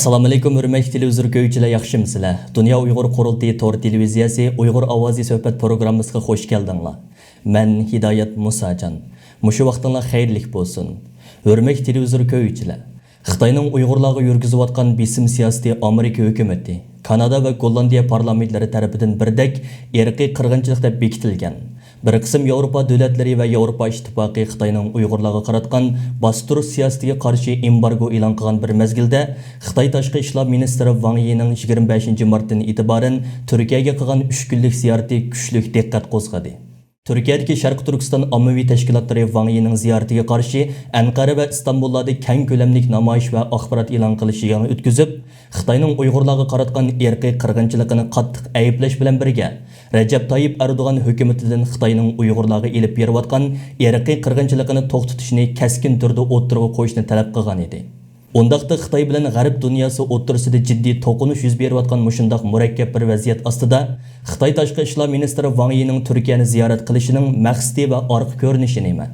Assalomu alaykum, hurmatli televizor ko'ruvchilar, yaxshimisizlar? Dunyo Uyg'ur Qurultiyi Tor televiziyasi Uyg'ur ovozi suhbat programmasiga xush keldinglar. Men Hidoyat Musajon. Mushu vaqtinglar xayrlik bo'lsin. Hurmatli televizor ko'ruvchilar, Xitoyning Uyg'urlarga yurgizayotgan besim siyosati Amerika hukumati, Kanada va Gollandiya parlamentlari tomonidan birdek irqiy qirg'inchilik deb bekitilgan. Bir qism Yevropa davlatlari va Yevropa ittifoqi Xitoyning Uyg'urlarga qaratgan bostirish siyosatiga qarshi embargo e'lon qilgan bir mezgilda Xitoy tashqi ishlar ministri Wang Yining 25-martdan e'tiboran Turkiyaga qilgan 3 kunlik ziyorati kuchli diqqat qo'zg'adi. Turkiyadagi Sharq Turkiston ommaviy tashkilotlari Wang Yining ziyoratiga qarshi Anqara va Istanbulda keng ko'lamli namoyish va axborot e'lon qilish yig'ini o'tkazib, Xitoyning Uyg'urlarga qaratgan irqiy qirg'inchiligini qattiq ayiblash bilan birga Recep Tayyip Erdoğan hukumatidan Xitoyning Uyg'urlarga elib berayotgan irqiy qirg'inchiligini to'xtatishni keskin turda o'ttirib qo'yishni talab qilgan edi. Ondaqda Xitoy bilan G'arb dunyosi o'rtasida jiddiy to'qinish yuz berayotgan mushundaq murakkab bir vaziyat ostida Xitoy tashqi ishlar ministri Wang Yining Turkiyani ziyorat qilishining maqsadi va orqa ko'rinishi nima?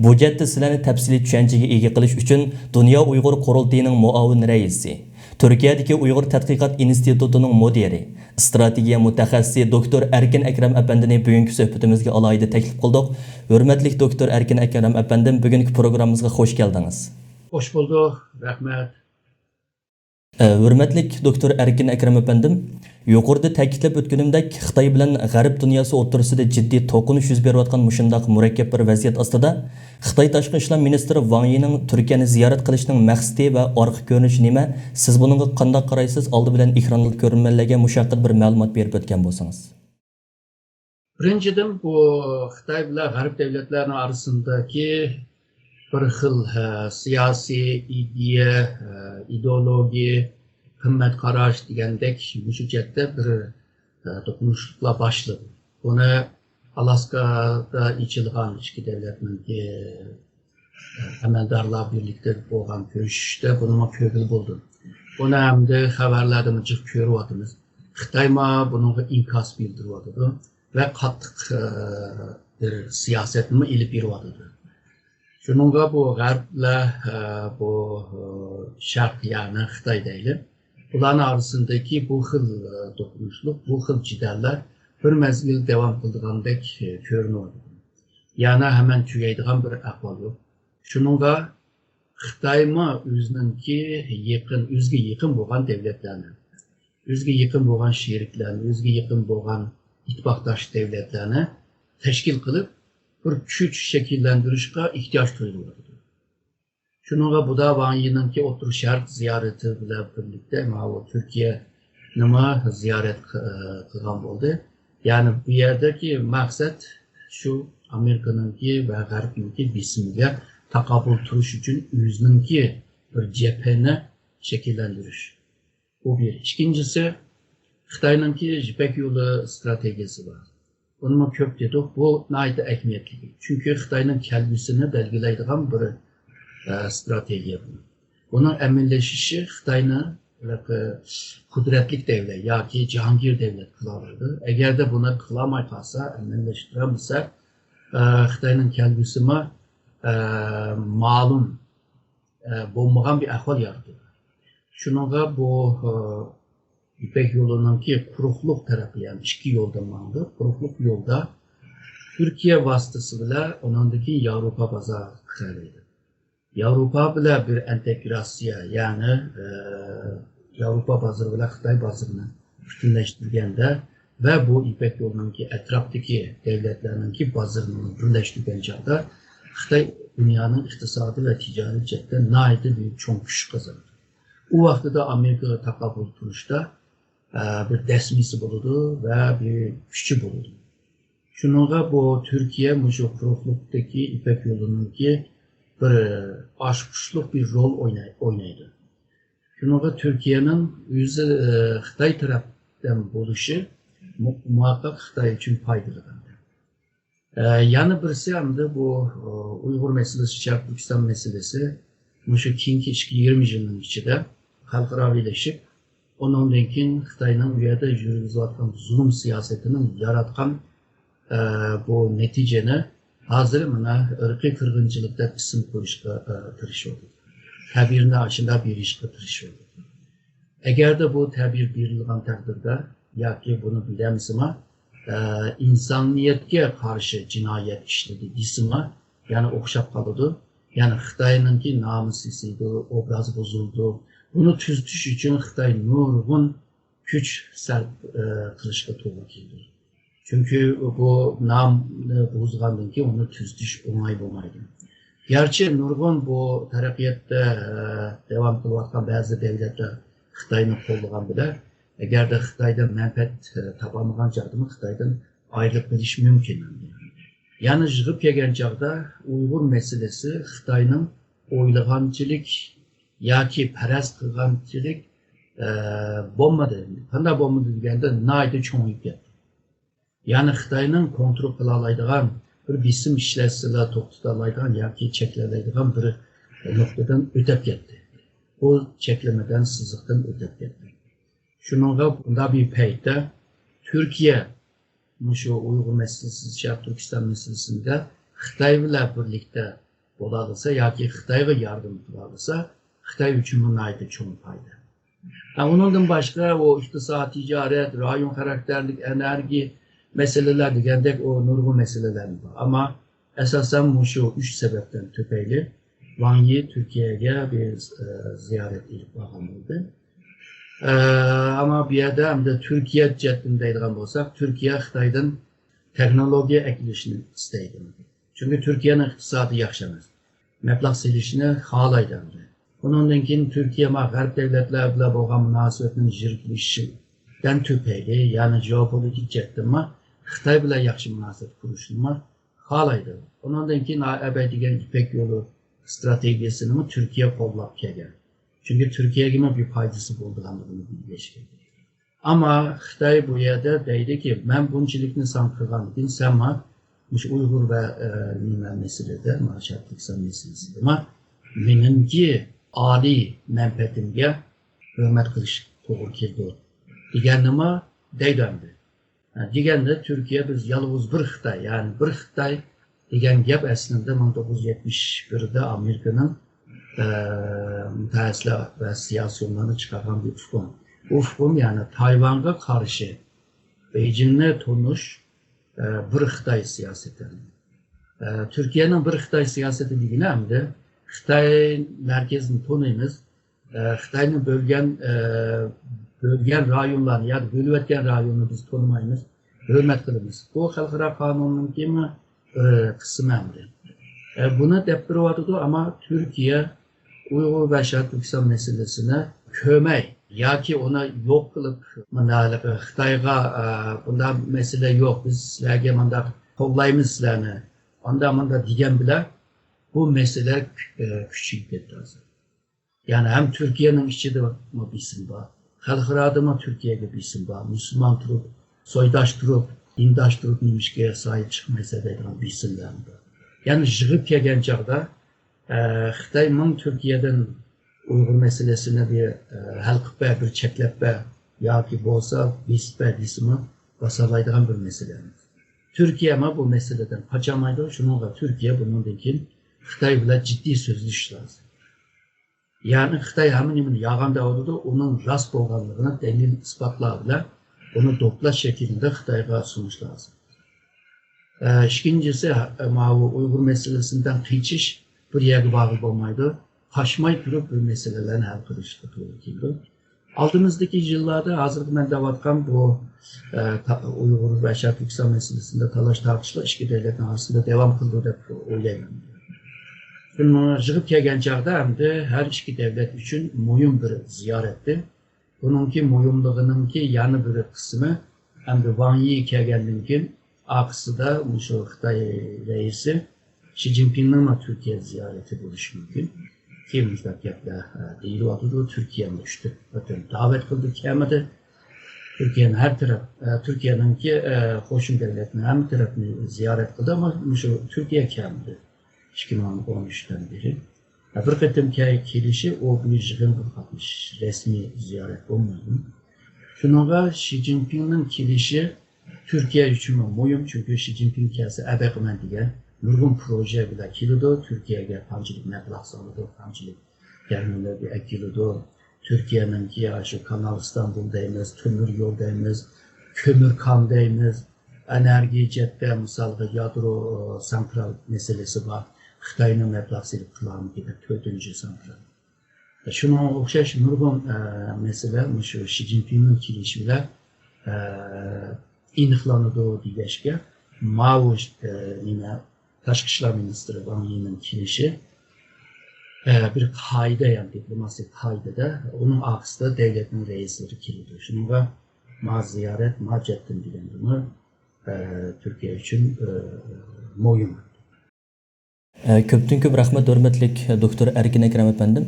Bu jihatda sizlarni tafsiliy tushunchaga ega qilish uchun Dunyo Uyg'ur Qurultiyining muavin raisi, Turkiyadagi Uyg'ur tadqiqot institutining mudiri, strategiya mutaxassisi doktor Erkin Akram apandini bugungi suhbatimizga alohida taklif qildik. Hurmatli doktor Erkin Akram apandim, bugungi programmamizga xush keldingiz. Hoş bulduk, rahmet. Hurmatli doktor Erkin Akram apandim, yuqorida ta'kidlab o'tganimdek, Xitoy bilan G'arb dunyosi o'rtasida jiddiy to'qinish yuz berayotgan mushundaq murakkab bir vaziyat ostida Xitoy tashqi ishlar ministri Wang Yining Turkiyani ziyorat qilishining maqsadi va orqa ko'rinishi nima? Siz bunga qanday qaraysiz? Oldi bilan ekranda ko'rinmalarga mushaqqat bir ma'lumot berib o'tgan bo'lsangiz. Birinchidan bu Xitoy bilan G'arb davlatlarining orasidagi bir xil siyosiy ideya, ideologiya, qimmat qarash degandek shu jihatda bir to'qnashuvlar boshladi. Buni Alaskada ichilgan ikki davlatning amaldorlar birlikda bo'lgan ko'rishishda buni ko'rib bo'ldi. Buni hamda xabarlarda jiq ko'ryapmiz. Xitoy bunga inkos bildiryapti va qattiq bir siyosatni ilib beryapti. Şununla bu G'arbla bu Şarq yani Xitoy deyli. Ularning arasındaki bu xil to'qnashuvlar, bu xil jidallar bir mezgil devam qilgandek ko'rinadi. Yani hemen tugaydigan bir ahvol yo'q. Shuningga Xitoymi o'zininki o'ziga yaqin bo'lgan davlatlarni, o'ziga yaqin bo'lgan sheriklarni, o'ziga yaqin bo'lgan ittifoqdosh davlatlarni tashkil qilib bir kuch shakllantirishga ehtiyoj tuyuladi. Shuningga bu da Wang Yiningki O'rta Sharq ziyorati bilan birlikda Turkiya nima ziyorat qilgan bo'ldi. Ya'ni bu yerdagi maqsad shu Amerikaningki va G'arbningki bismiga taqobil turish uchun o'zininki bir cepheni shakllantirish. Bu bir. Ikkinchisi Xitoyningki Ipak yo'li strategiyasi bor. Bunun köp dedik, bu nayda ehemmiyetli. Çünkü Xitoyning kelgusini belgilaydigan bir strategiya bu. Bunun eminleşişi Xitoyni kudretlik devlet yoki Cihangir devlet kılaverdi. Eğer de buni qilolmay qolsa, eminleştiremizse Xitoyning kelgusimi ma'lum bo'lmagan bir ahvol yaratadi. Shuningga bu İpek yolununki quruqluq tarafı yani iki yoldan vardı. Quruqluq yolda Türkiye vasıtasıyla onundaki Avrupa bazarı kırılıydı. Avrupa bile bir entegrasya yani Avrupa bazarı ile Xitoy bazarını bütünleştirgende ve bu İpek yolununki etraftaki devletlerinki bazarını birleştirgen çağda Xitoy dünyanın iktisadi ve ticari cihetten naide bir çok güç kazandı. O vaxtda da Amerika taqabül turuşda bir dəsmisi buludu ve bir güççü buludu. Şununla bu Türkiye şu quruqluqdaki İpek yolununki bir aşqışlıq bir rol oynaydı. Şununla Türkiye'nin yüzü Xitoy tarafdan buluşu muhakkak Xitoy için faydalı. Yani birisi hem de bu Uygur meselesi, Şarq Türkistan meselesi şu keyingi 20 yılın içinde xalqaravileşip ondan keyin Xitoyning u yerda yurgizayotgan zulm siyosetinin yaratgan bu neticeni hozir mana irqiy qirg'inchilik deb ism qo'yishga tirishadi. Tabirini ashunda berishga tirishadi. Eğer de bu tabir birilgan takdirde, ya ki bunu bilemizsima, insaniyetke karşı cinayet işledi disima, yani okşap kalıdı. Yani Xitay'ınki namusisiydi, obraz bozuldu. Bunu tüztüş için Xitay nurgun güç sərf kılışka toğru keldi. Çünkü bu namını bozgandan ki onu tüztüş onay bulmaydı. Gerçi nurgun bu terakkiyette devam kılıvatkan bazı devletler Xitay'ını kollagan bile, eğer de Xitay'dan menfaat tapamagan jardımı Xitay'dan ayrılıp keliş mümkün. Yani jığıp kelgen çağda Uygur meselesi Xitay'nın oylagançılık yoki parast qilgançılık bo'lmadi. Qanday bo'lmadi deganda nayda cho'ngib ketdi. Yani Xitay'nın kontrol qila oladigan bir bisim ishlatsalar to'xtata oladigan yoki cheklalaydigan bir nuqtadan o'tib ketdi. O çeklemeden sızıktan o'tib ketdi. Shuningga bunda bir paytda Türkiye şu Uygur meselesi, Şarkı Türkistan meselesinde Xitay bilan birlikte bo'lalasa yoki Xitayga yardım qilsa, Xitay uchun bunayda cho'ng foyda. Ondan başka o iktisat, ticaret, rayon karakterlik, enerji meseleler degandek o nurgun meseleler var. Ama esasen şu üç sebepten tüpeyli Wang Yi Türkiye'ye bir ziyaret edip bakıldı. Ama bir yerde hem de Türkiye ceddindeydiğen olsak, Türkiye Xitay'dan teknoloji ekilişini isteydi. Çünkü Türkiye'nin iktisadı yaxşamaz. Meblağ silişini halaydı. Bundan keyin Türkiye G'arb devletler bilan bo'lgan munosabatning jiriklishidan tüpeyli, yani jeopolitik jihatdan Xitoy bilan yaxshi munosabat qurishni xohlaydi. Ondan keyin abay degan İpek yolu stratejisini Türkiye qo'llab kelgan. Çünkü Türkiye'ye bir faydası bo'lganligini bilgach keldi. Ama Xitoy bu yerda deydi ki, men bunchilikni san qilganligim sen Uygur ve nima meselede, Şarkı Türkistan meselesinde menimki ali menfaatimga hurmat qilish to'g'ri keldi deganima deydi. Deganda Türkiye biz yalnız bir Xitoy, yani bir Xitoy degan gap aslında 1971'de Amerika'nın mütehassisler ve siyasiyonlarını çıkaran bir ufkum. Ufkum yani Tayvan'a karşı Beijing'le tonuş bir Xitoy siyaseti. Türkiye'nin bir Xitoy siyaseti degani hamda Xitay merkezini tanıyımız, Xitay'ın bölgen rayonlarını ya da bölüvetken rayonunu biz tanımayımız, hürmet kılımız. Bu halkara kanunun kimi kısmı hamdi. Bunu deptiriyordu ama Türkiye Uygur ve Şarkı Türkistan meselesine kömey, ya ki ona yok kılıp Xitay'a bunda mesele yok, biz sizlerge kollayımız sizlerini, anda diyen bile bu mesele küçük gitti. Yani hem Türkiye'nin içinde bilsin var, halkırada mı Türkiye'ye bilsin var, Müslüman durup, soydaş durup, dindaş durup neymişkiye sahip çıkmaysa da bilsinler. Yani jığıp kelgen çağda Xitay'ın Türkiye'den Uygur meselesine bir halkıp bir çeklep ya ki bolsa bispe disimi basalaydıgan bir mesele. Türkiye ama bu meseleden kaçamaydı. Şununla Türkiye bunundakin Xitay bilan ciddi sözleşiş lazım. Yani Xitay hemen yağanda oldu, onun rast bo'lganligini delil ispatlar bilan onu toplaş şeklinde Xitayga sunish lazım. İkincisi, Uygur meselesinden qichish bir yerga bağlı bo'lmaydi. Qaşmay turib bu meselelerini hal qilishga to'g'ri keldi. Oldimizdagi yillarda hozir men davatgan bu Uygur ve Şarkı Türkistan meselesinde talash tartishlar ikki davlatlar orasida devam qildi deb o'ylayman. Jığıp kelgen çağda hem de her iki devlet için muhim bir ziyaretti. Bununki muhimliğinki yanı bir kısmı hem de Wang Yi kelgenliğin akısı da şu Xitay reisi Xi Jinping'in Türkiye ziyareti buluş mümkün. Ki müzakirler değil oldu, Türkiye'nin düştü. Zaten davet kıldı kemedi. Türkiye'nin her taraf, Türkiye'ninki hoşun devletinin hem tarafını ziyaret kıldı ama şu Türkiye kemedi. 2013'ten beri. Bir kıtım kelişi o bir yığın katmış, resmi ziyaret olmadı. Şununla Xi Jinping'in kelişi Türkiye için mühim çünkü Xi Jinping kelse ebekmen diye nurgun proje bile kilidi, Türkiye'ye kamçılık meblağ sağladı, kamçılık gelmeleri ekilidi. Türkiye'ninki ya şu Kanal İstanbul deymiz, Tümür yol deymiz, Kömürkan deymiz, enerji cepte misalda yadro santral meselesi var. Xitayning məbləğçilik qılarını gedib 4-cü santral. Şuna oxşaş nurgun mesele şu Xi Jinping'in kilişiyle iniqlanıdı diyəşkə Mao Taşqı İşlər Ministri Wang Yi'nin kilişi bir kayda yani diplomatik kaydada onun aksında devletin reisleri kilidi. Şununla ma ziyaret, ma cettin bilen Türkiye için moyun. Köptün köp rahmet hürmetlik Doktor Erkin Ekrem efendim.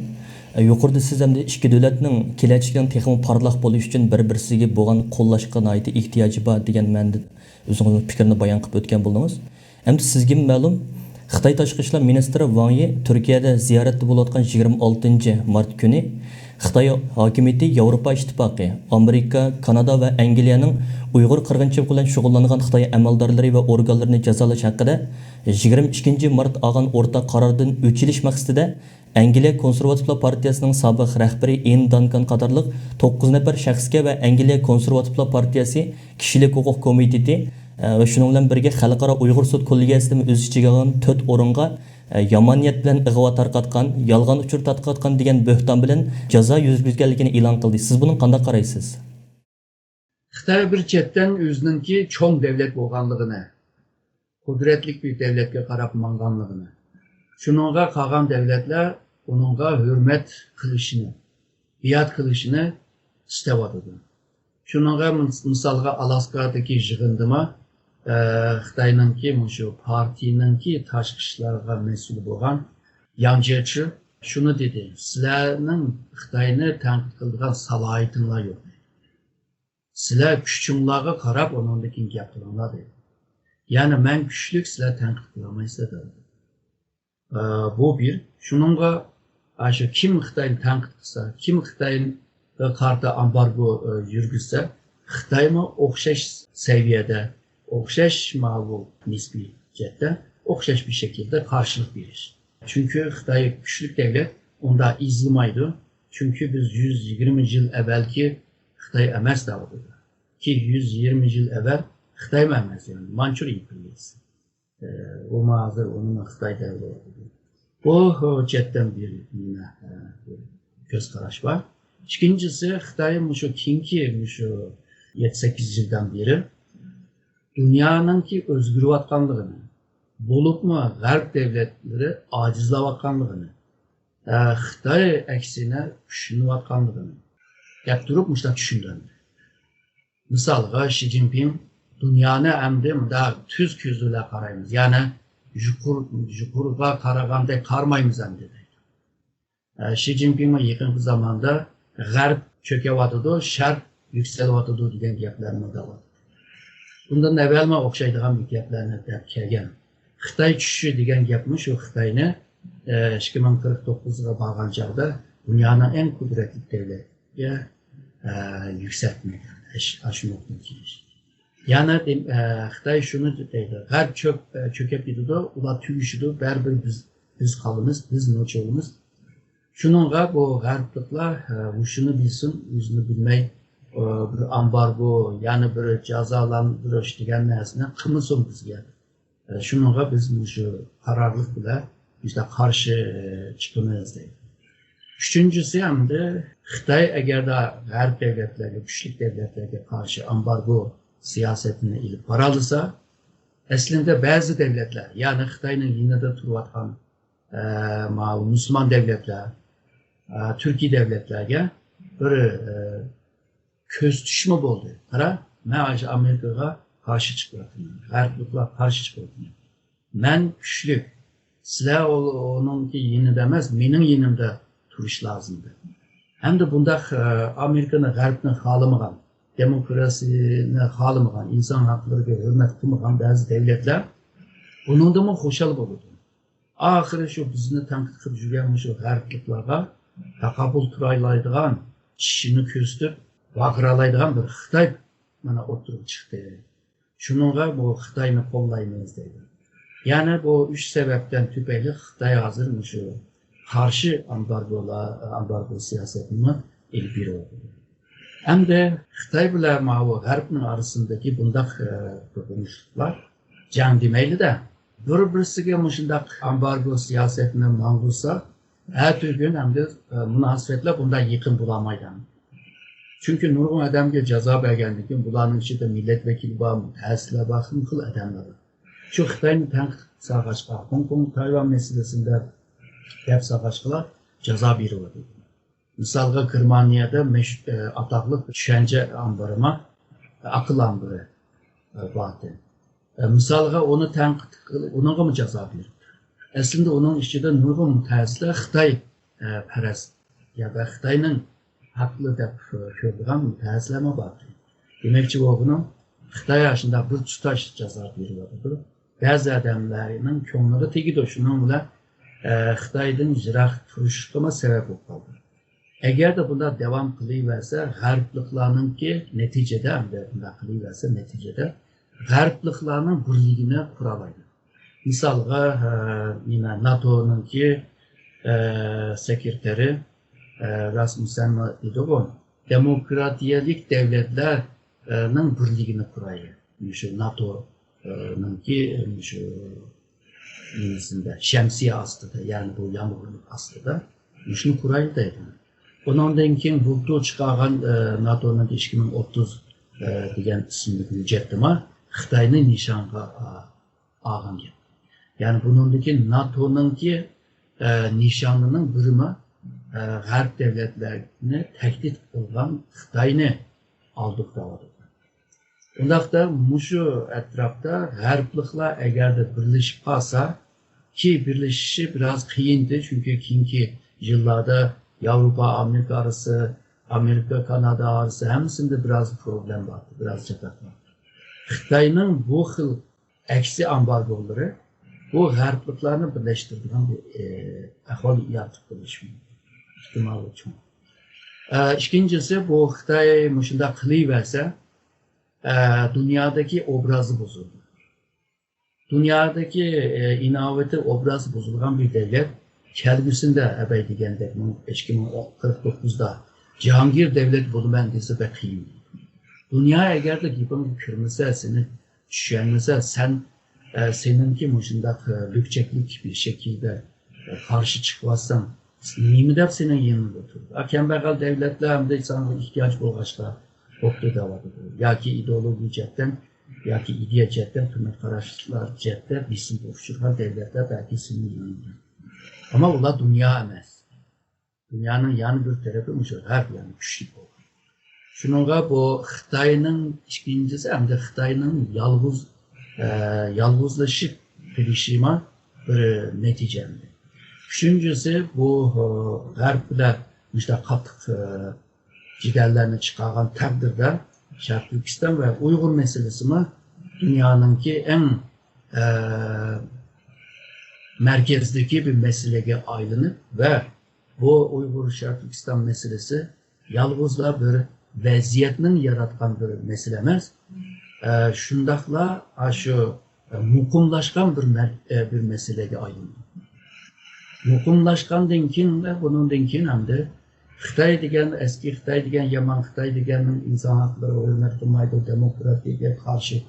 Yuqorida siz hamda ikki davlatning kelajagining texnik parlaq bo'lishi uchun bir-birisiga bo'lgan qo'llashga oid ehtiyoji bor degan ma'noda o'zingiz fikrini bayon qilib o'tgan bo'ldingiz. Endi sizga ma'lum Xitoy tashqi ishlar ministri Wang Yi Turkiyada ziyoratda bo'layotgan 26 mart kuni Xitoy hokimiyati Yevropa ittifoqi, Amerika, Kanada va Angliyaning Uyg'ur qirg'inchiligi bilan shug'ullangan Xitoy amaldorlari va organlarini jazolash haqida 22 mart olgan o'rtaq qarordan o'chilish maqsadida Angliya Konservativlar Partiyasining sobiq rahbari Ian Duncan qatorliq 9 nafar shaxsga va Angliya Konservativlar Partiyasi kishilik huquq komiteti ve şunun bilan birga xalqaro Uyg'ur sud kollegiyasining o'z ichiga olgan 4 o'ringa yomoniyat bilan ig'vo tarqatgan, yolg'on uchur tarqatgan degan bo'hton bilan jazo yurgizganligini e'lon qildi. Siz buni qanday qaraysiz? Xitoy bir chetdan o'zininki cho'ng davlat bo'lganligini, qudratli bir davlatga qarab manganligini, shuningga qolgan davlatlar uningga hurmat qilishini, biat qilishini istayotdi. Shuningga misolga Alaskadagi yig'indima Xitoyninki shu partiyaninki tashqi ishlarga mas'ul bo'lgan Yang Jiechi shuni dedi: "Sizlarning Xitoyni tanqid qiladigan salohiyatinglar yo'q. Sizlar kuchinglarga qarab onundakin gap qilinglar" dedi. Ya'ni men kuchlik, sizlar tanqid qilolmaysizlar dedi. Bu bir. Shuningga shu kim Xitoyni tanqid qilsa, kim Xitoyni qarta embargo yurgizsa, Xitoymi o'xshash saviyada, o'xshash ma'lum nisbiy jihatda o'xshash bir şekilde karşılık veriş. Çünkü Xitoy kuchli davlat unda izlamaydi. Çünkü biz 120 yıl evvelki Xitoy emas davlatıdır. Ki 120 yıl evvel Xitoy emas yani Manchur imperiyası. O hazır onun Xitoy davlatıdır. Bu jihatdan bir göz qarash var. İkincisi Xitoy şu kinki şu 7-8 yıldan beri dünyanınki özgürlüğünü, bulupmu G'arb devletleri acizlayotganligini, Xitoy aksine tushunayotganligini gap turib muşta tushundirdi. Misalga Xi Jinping dünyani endi bunda tuz ko'zla qaraymiz, ya'ni yuqoriga qaraganda qarmaymiz endi dedi. Xi Jinping yaqin zamanda G'arb cho'kayotidi, Sharq yukselyotidi degan gaplarni davom. Bundan evvelme o'xshaydigan bir gaplarni deb kelgan. Xitoy tushishi degan gapmi shu Xitoyni 2049'ga borgan chog'da dunyoning eng qudratli davlatiga yuksaltmagan. Shu nuqtaga kelish. Yana Xitoy shuni deydi: G'arb cho'kib ketadi, ular tugishidi, baribir biz qolamiz, biz no'cholimiz. Shuningga bu g'arbliklar shuni bilsin, o'zini bilmay bir ambargo, yani bir cezalandırış degan narsani qilmasin bizga. Shuningga biz shu qarorlik bilan işte qarshi chiqamiz deydi. Üçüncüsü hamda Xitoy agarda G'arb davlatlariga, kuchli davlatlarga qarshi ambargo siyosetini ilib borolsa, aslında ba'zi davlatlar, ya'ni Xitoyning yonida turayotgan Müslüman devletler, Türkiye devletlerge bir köz düşme oldu. Qara, men Amerikaga qarshi chiqyapman. G'arbliklar qarshi chiqyapti. Men kuchli. Sizlar onunki yonida emas, mening yonimda turish lozimdi. Hamda bunda Amerikani G'arbni xohlamagan, demokrasiyani xohlamagan, inson haqlariga hurmat qilmagan ba'zi davlatlar buningdan xushal bo'ldi. Ahiri şu bizni tanqid qilib yurgan şu g'arbliklarga taqabul turaylaydigan, tishini ko'rsatib, vaqiralaydigan bir Xitoy mana o'tirib chiqdi. Shuningga bu Xitoyni qo'llaymiz deydi. Ya'ni bu 3 sebepten tüpeyli Xitoy hozir şu qarshi ambargo siyosatini bir oldu. Hem de Xitay bilen mavi G'arbning arasındaki bundaq to'qinishlar jang demayli de bir-birisiga mushundaq ambargo siyosetini mang'ursa ertesi hem de münasebetler bundan yıkın bulamaydı. Çünkü nurgun adamga jazo bergandan bularning ichida milletvekili bor, mutaxassislar bor, xil adamlar. Shu Xitoyni tanqid qilsag'achqa, Hong Kong Tayvan meselesinde gap sag'achqalar jazo beriladi. Misalga Germaniyada ataqlı düşünce ambarıma akıl ambarı vardı. Misalga onu tanqid onunla mı jazo berdi? Aslında onun içinde nurgun mutaxassislar Xitoy parast ya da Xitoyning haklı deb ko'rgan mutaxassislar bor. Demakchi o'g'lim Xitoy aslında bir tutash jazo beriladi. Ba'zi odamlarning ko'ngliga tegdi, shuning bilan Xitoydan yiroq turishga sabab bo'ldi. Agar da bunlar devam qilaversa, g'arbliklarningki neticede hamda bunday qilaversa neticede g'arbliklarning birligini qura oladi. Misalga NATO'ningki sekreteri Rasmussen dedi o, demokratiyalik devletlerinin birligini kurayı. Şu NATO'nunki şu şemsiye astıda, yani bu yağmurluk astıda, şunu kurayı da edin. Ondan keyin bulduğu çıkargan NATO'nun 2030 degan isimli hüccetima Xitoyning nishonga olgan. Yani bunundaki NATO'nunki nishonining birimi G'arb devletlerini tehdit kılgan Xitoyni aldık davadı. Ondaqda muşu etrafta G'arbliklar eğer de birleşip kalsa ki birleşişi biraz kıyındı çünkü keyingi yıllarda Avrupa, Amerika arası, Amerika, Kanada arası hemsinde biraz problem vardı, biraz çatak vardı. Xitoyning bu xil aksi ambargoları bu G'arbliklarni birleştirdiğin bir ahvol yaratib qo'yishi ihtimali çok. İkincisi bu Xitoy shunday qilaversa dünyadaki obrazı bozuldu. Dünyadaki inovativ obrazı bozulgan bir devlet kelgusinde ebey degandek 2049'da Cihangir devlet bulunan dese pek qiyin. Dünya eğer de gibin kırmızı seni düşünmese sen seninki muşundak lükçeklik bir şekilde karşı çıkmazsan neymi de senin yanında oturur. Kembag'al devletler hem de sana ihtiyaç bulgaçlar oktu davadıdır. Ya ki ideoloji cetten ya ki ideya cetten tümel karışıklar cetten bizim boşçular devletler belki senin yanında. Ama ola dünya emez. Dünyanın yanı bir tarafı muşur. Her yanı güçlü olur. Şununla bu Xitoyning ikincisi hem de Xitoyning yalnızlaşıp gelişime bir neticemdi. Üçüncüsü bu G'arblar işte katlık ciderlerini çıkaran takdirde Şarkı Türkistan ve Uygur meselesi mi dünyanınki en merkezdeki bir meseleye ayrılır ve bu Uygur Şarkı Türkistan meselesi yalnızla bir vaziyetinin yaratkan bir mesele emas. Şundakla şu mukumlaşkan bir meseleye ayrılır. Mukumlaşkan denkin ve bunun denkin hem de Xitoy degan eski Xitoy degan yaman Xitoy deganning inson haqlari o'rnatilmaydi demokratiyaga qarshi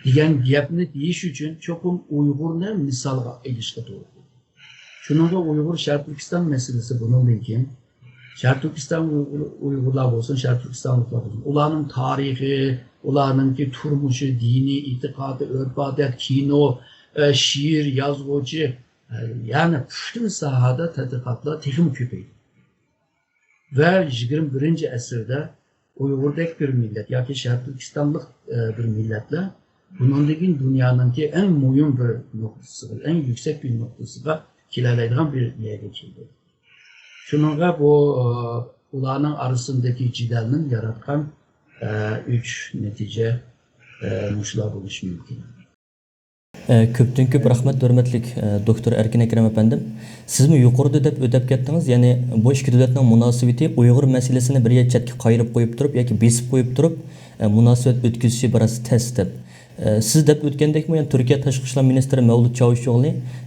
degan gapni deyish uchun cho'qim Uyg'urni misolga ilishga to'g'ri. Shuningga Uyg'ur Sharq Turkiston masalasi bundan keyin Sharq Turkiston Uyg'urlar bo'lsin, Sharq Turkistonliklar bo'lsin, ularning tarixi, ularningki turmushi, diniy e'tiqodi, urf-odat, kino, she'r, yozuvchi, yani butun sohada tadqiqotlar texnik ko'paydi. Ve 21. asırda Uygur'daki bir millet, ya ki Şarkı Türkistanlık bir milletle bunundaki dünyanınki en mühim bir noktası, en yüksek bir noktası da kilerleydiğen bir yere geldi. Şununla bu ularının arasındaki cidelinin yaratkan 3 netice muşla buluş mümkün. Köpten köp rahmat hörmetlik doktor Erkin Ekrem efendim. Siz mi yuqorida deb o'tib ketdingiz? Ya'ni bu ikki davlatning munosabati Uyg'ur masalasini bir chetga qayirib qo'yib turib yoki besib qo'yib turib munosabat o'tkazishni biroz tez deb. Siz deb o'tgandekmi, yani Turkiya Tashqi ishlar ministri Mevlut Çavuşoğlu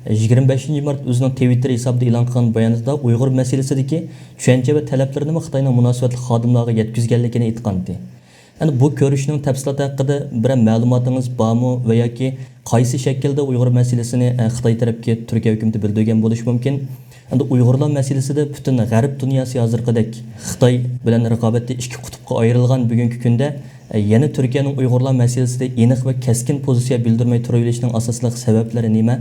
25 mart o'zining Twitter hisobida e'lon qilgan bayonida Uyg'ur masalasidagi tushuncha va talablarini Xitoyning munosabatli xodimlariga yetkazganligini aytgandi. Yani bu ko'rishning tafsiloti haqida bir ma'lumotingiz bormi va yoki qaysi shaklda Uyg'ur masalasini Xitoy tarafga Turkiya hukumati bildirgan bo'lishi mumkin? Endi Uyg'urlar masalasida butun g'arb dunyosi hozirgidek Xitoy bilan raqobatda ikki qutbga ayrilgan bugungi kunda yana Turkiyaning Uyg'urlar masalasida aniq va keskin pozitsiya bildirmay turaverishining asosli sabablari nima?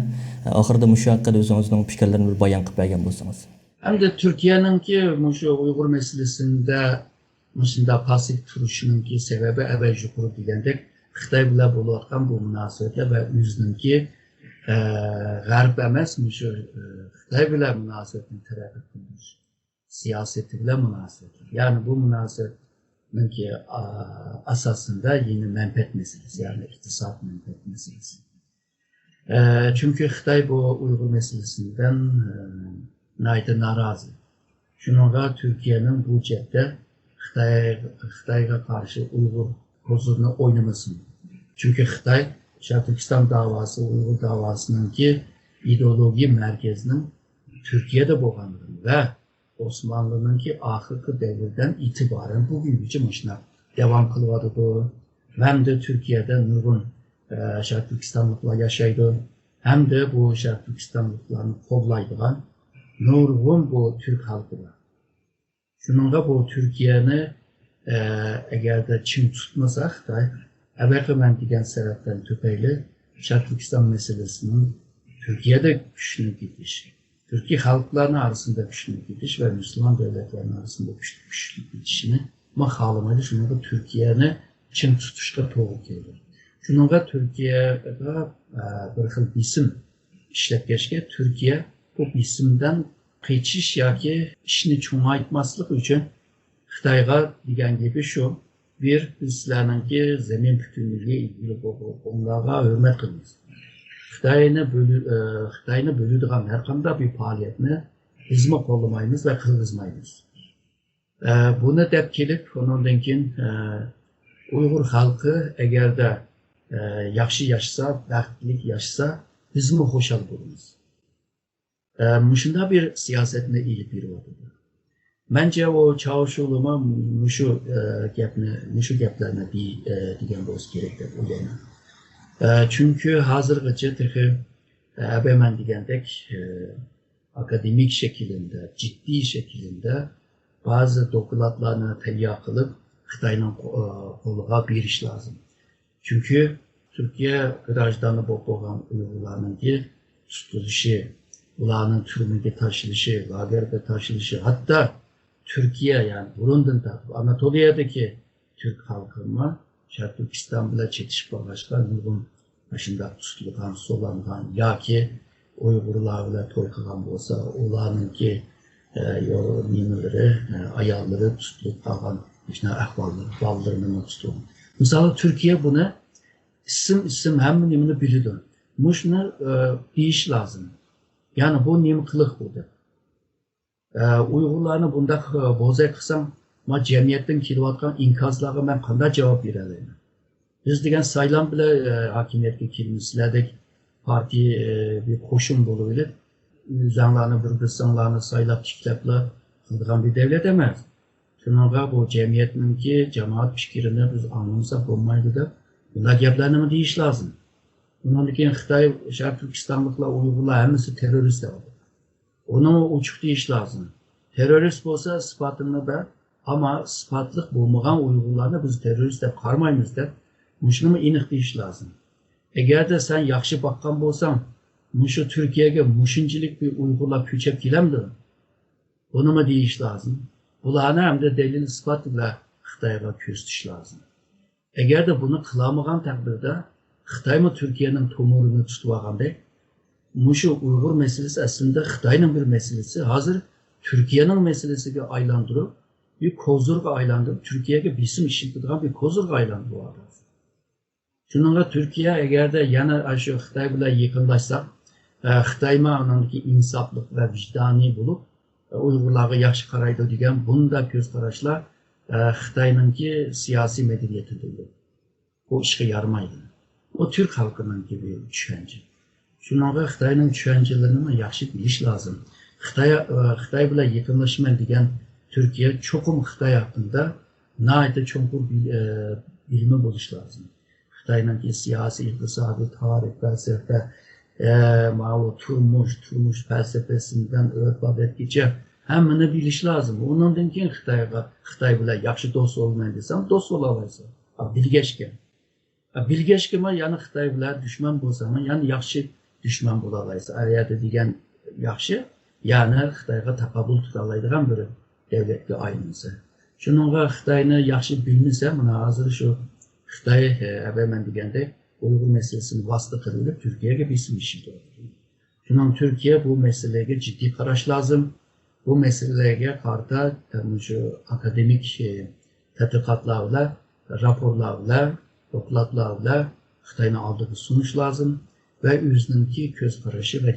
Oxirida mushu haqida o'zingizning fikrlaringizni bir bayon qilib bergan bo'lsangiz. Hamda Turkiyaningki mushu Uyg'ur masalasida mushunda pasif turishiningki sababi avval yuqori degandek Xitoy bilan bo'layotgan bu munosabatlar va o'zininki g'arb emas mushu Xitoy bilan munosabatni tarafı qilish siyosati bilan munosabat. Ya'ni bu munosabatninki asosida yeni manfaat meselesi, yani iqtisod manfaat meselesi. Çünkü Xitoy bu Uyg'ur meselesinden norozi. Shuningga Turkiyaning bu chetda Xitoyga qarshi Uyg'ur huzurini o'ynamasın. Çünkü Xitoy Türkistan davası, Uyghur davasınınki ideoloji merkezinin Türkiye'de bo'lganligi ve Osmanlı'nınki ahırkı devirden itibaren bugünkü başına devam kılıvadıdı. Hem de Türkiye'de nurgun Türkistanlıklar yaşaydı. Hem de bu Türkistanlıklarını kollaydıgan nurgun bu Türk halkı var. Şununla bu Türkiye'ni eğer de çim tutmasak da evvelki ben diyen sebepten tüpeyle Türkistan meselesinin Türkiye'de güçlü gidiş, Türkiye halklarının arasında güçlü gidiş ve Müslüman devletlerinin arasında güçlü gidişini mahalımıyla şununla Türkiye'ni çim tutuşta doğru geliyor. Şununla Türkiye'de bir xil bisim işletkeşke Türkiye bu bisimden qechish yoki ishni cho'ngaytmaslik uchun Xitoyga degan gibi şu bir bizlarninki zemin bütünlüğü ilgili onlarga hürmet qilamiz. Xitoyni bo'ladigan har qanday bir faoliyatni bizmi qo'llamaymiz va qilgizmaymiz. Buni deb kelib, ondan keyin Uyg'ur xalqi agarda yaxshi yashasa, baxtli yashasa, bizmi xushal bo'lamiz. Muşunda bir siyasetine ilip bir oldu. Bence o Çavuşoğlu'ma muşu gaplarına diyen boz gerektir o yana. Çünkü hazırgıca tıkı hemen diyendek akademik şekilde, ciddi şekilde bazı dokulatlarına telya kılıp Xitay'ın koluğa bir iş lazım. Çünkü Türkiye virajlarını boğan Uygurlarının ki tutuluşu, ulanın türmege taşılışı, lagerde taşılışı, hatta Türkiye yani Burundi'de, Anatolia'daki Türk halkıma Türkistan bile çetişip başka nurgun başında tutulgan, solangan, ya ki Uygurlar bile toy kılan olsa, ulanın ki nimeleri, ayarları tutulup kalgan, işte ahvalları, ballarını tutulgan. Mesela Türkiye buna isim hem nimini biliyor. Muşuna bir iş lazım. Yani bu neyim kılık burada. Uygurlarını bunda bozay kılsam, ma cemiyetten kilovatkan inkazlarına ben kanda cevap verelim. Biz diyen sayılan bile hakimiyetki kilimislerdeki parti bir koşun buluyor. Zanlarını, bürgüstanlarını sayılap çiklapla kıldıran bir devlet demez. Şununla bu cemiyetin ki cemaat fikrini biz anlamsa bulmaydı da bunda geplerini mi deyiş lazım. Ondan keyin Xitoy Türkistanlıklar, Uyg'urlar hammasi terörist oldu. Onu uçuk deyish lazım. Terörist bo'lsa sifatini ber, ama sifatlik bo'lmagan Uyg'urlarni biz terörist deb qaramaymiz deb, shuni aniq deyish lazım. Eğer de sen yaxshi bakkan bo'lsang, mushu Turkiyaga mushunchalik bir Uyg'urlar ko'chib kelamdi. Bunu mu deyish lazım? Bularni hamda delil isbot bilan Xitoyga ko'rsatish lazım. Eğer de bunu qilamagan taqdirda Xitoy mı Türkiye'nin tomurunu tutuvağında, muşu Uygur meselesi aslında Xitoyning bir meselesi, hazır Türkiye'nin meselesiga aylandırıp, bir kozurga aylandırıp, Türkiye'ye bisim işittiğin bir kozurga aylandırıp. Şununla Türkiye eğer de yana şu Xitoy bilan yakınlaşsa, Xitoy mı onunki insaflık ve vicdani bulup, Uygurlarga yaxshi qaraydi degan bunda ko'z qarashlar Xitoyninki siyosiy madaniyatidir. Bu ishga yaramaydi. O Türk halkının gibi düşünce. Şununla Xitayning düşüncelerini yaxshi bilish lazım. Xitay bilan yakınlaşma degan Türkiye çokum Xitay hakkında nayda çonkur bilimi buluş lazım. Xitayning siyasi, iqtisadi, tarih, felsefe, turmuş felsefesinden örf-adetgacha hammani bilish lazım. Ondan keyin Xitay bilan yaxshi do'st bo'lmayman desam, do'st bo'la olasan. Bilgechkima yana Xitay bilan dushman bo'lsam, yana yaxshi dushman bo'la olasan. Ariyada degan yaxshi, yana Xitayga taqabul tuta oladigan bir davlatga aylansa. Shuningga Xitayni yaxshi bilmasa, mana hozir shu Xitay men degandek Uyghur meselesini vasıta kılınıp Türkiye'ye bir işi doğru. Şunun Türkiye bu meseleye ciddi karaş lazım. Bu meseleye karta şu akademik tetkikatlarla, raporlarla, doklatlarla Xitay'ın aldığı sunuş lazım. Ve üzerindeki göz karışı ve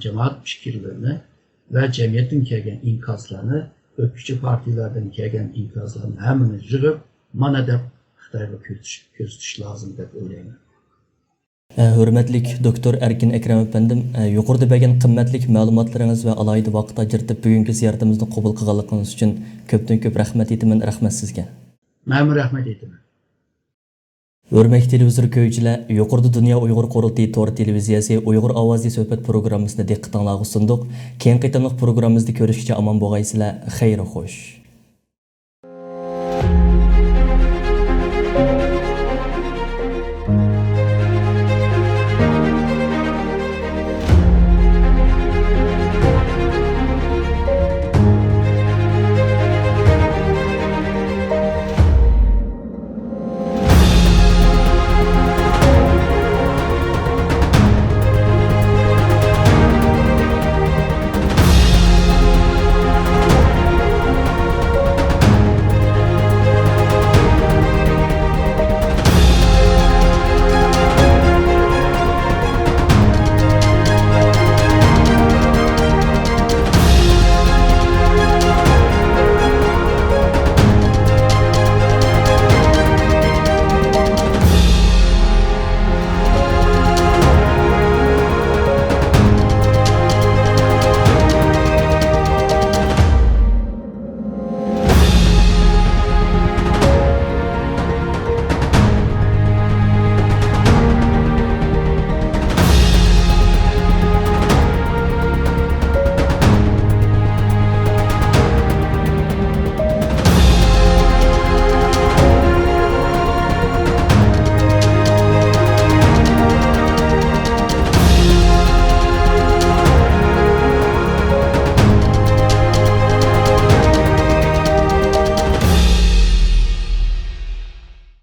cemaat fikirlerini ve cemiyetin kelgen inkazlarını, öpücü partilerden kelgen inkazlarını hemen yığıp manadep Xitay'la köztüş lazım deb o'ylayman. Hürmetlik Doktor Erkin Ekrem efendim, yuqorida bergan qimmatlik ma'lumotlaringiz va alohida vaqt ajratib bugungi ziyoratimizni qabul qilganligingiz uchun ko'pdan-ko'p rahmat aytaman. Rahmat sizga. Men rahmat aytaman. Hürmetli televizor ko'ruvchilar, yuqorida Dunyo Uyg'ur qurultiyi to'r televiziyasi Uyg'ur ovozi suhbat programmasini diqqatingizga sundiq. Keyingi qitimliq programmamizda ko'rishgacha omon bo'lgaysizlar. Xayr xo'sh.